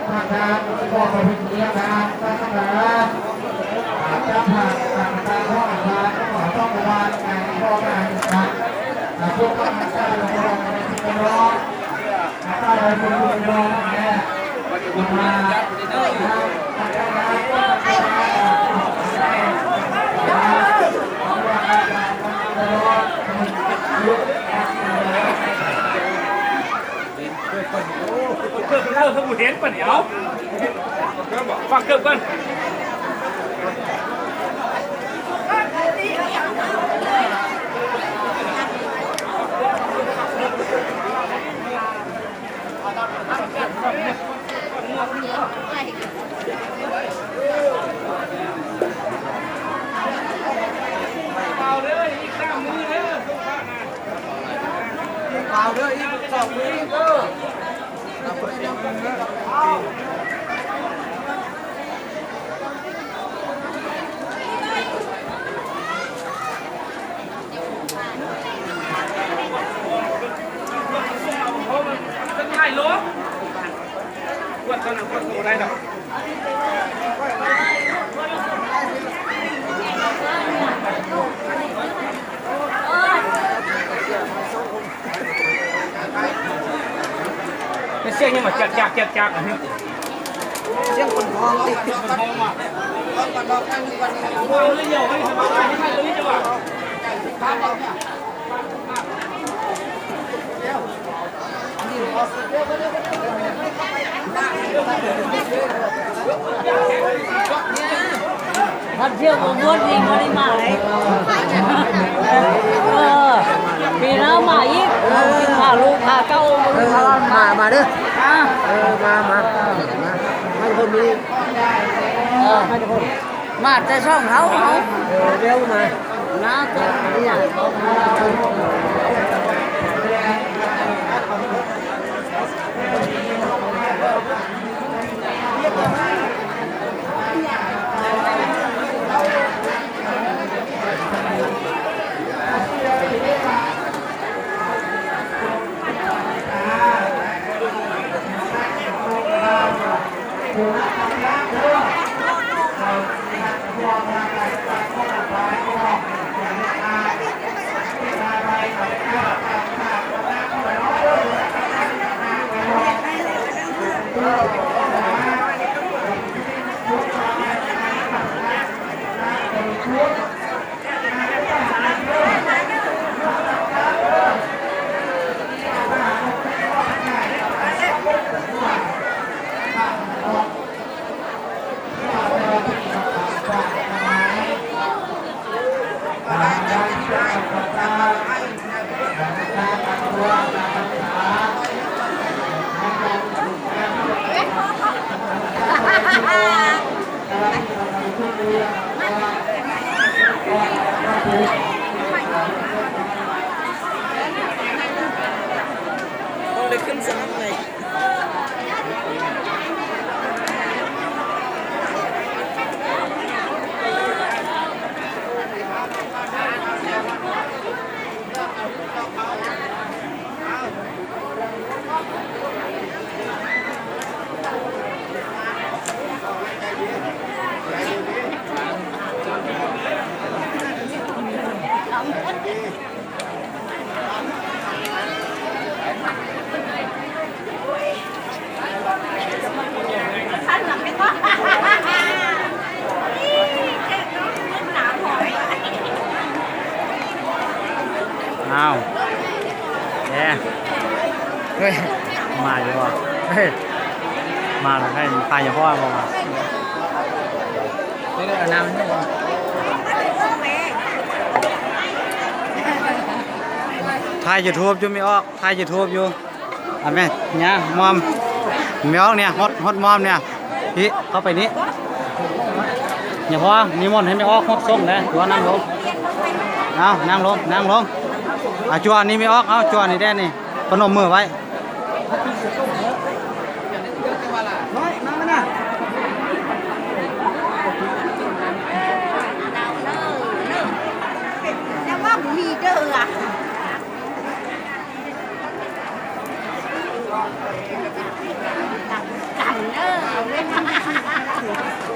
ทางการพ่อไปพิจารณาตั้งแต่จะผ่านการพ่ออาจารย์ก็ขอต้องระวังการพ่อการศึกษาพวกก็จะได้ลงมาในที่ร้อนถ้าเราเป็นคนร้อนเนี่ยมาเพิ่มเพิ่มเห็นป่ะเดี๋ยวฟังเพิ่มกันเอาเลยอีกสามมือเลยเอาเลยอีกสองมือเออจะถ่ายรถวัดตอนนั้นวัดโตได้หรอเสียงยังมาจักนะ เรื่องคนท้องติด มันท้องอ่ะ คนท้องกันวันนี้ เอาเลยเดี๋ยวให้ทำอะไรให้เลยจังหวะ ครับเราเนี่ยท่านเที่ยวม้วนดีมาได้มาไหนปีหน้ามาอีกพาลูกพาเก้ามาเด้อมาให้คนนี้ให้คนมาแต่ช่องเขาเร็วมา น้าตัวนี้ต้องได้ขึ้นสนามเลย อ้าวเฮ้ยมาอยู่ว่ะเฮ้ยมาแล้วให้ตายอย่าพ่อมาไม่ได้เอาน้ำให้ถ่ายยูทูบอยู่ไม่ออกถ่ายยูทูบอยู่อ่ะแม่เนี่ยมอมไม่ออกเนี่ยฮอตมอมเนี่ยพี่เข้าไปนี้ อย่าพอนิมนต์ให้ไม่ออกหดส่งเลยจัวนั่งลงเอานั่งลงนั่งลงเอาจัวนี่ไม่ออกเอาจัวนี่ได้นี่พนมมือไว้มา แต่ว่ามีเด้ออ่ะกันเด้อ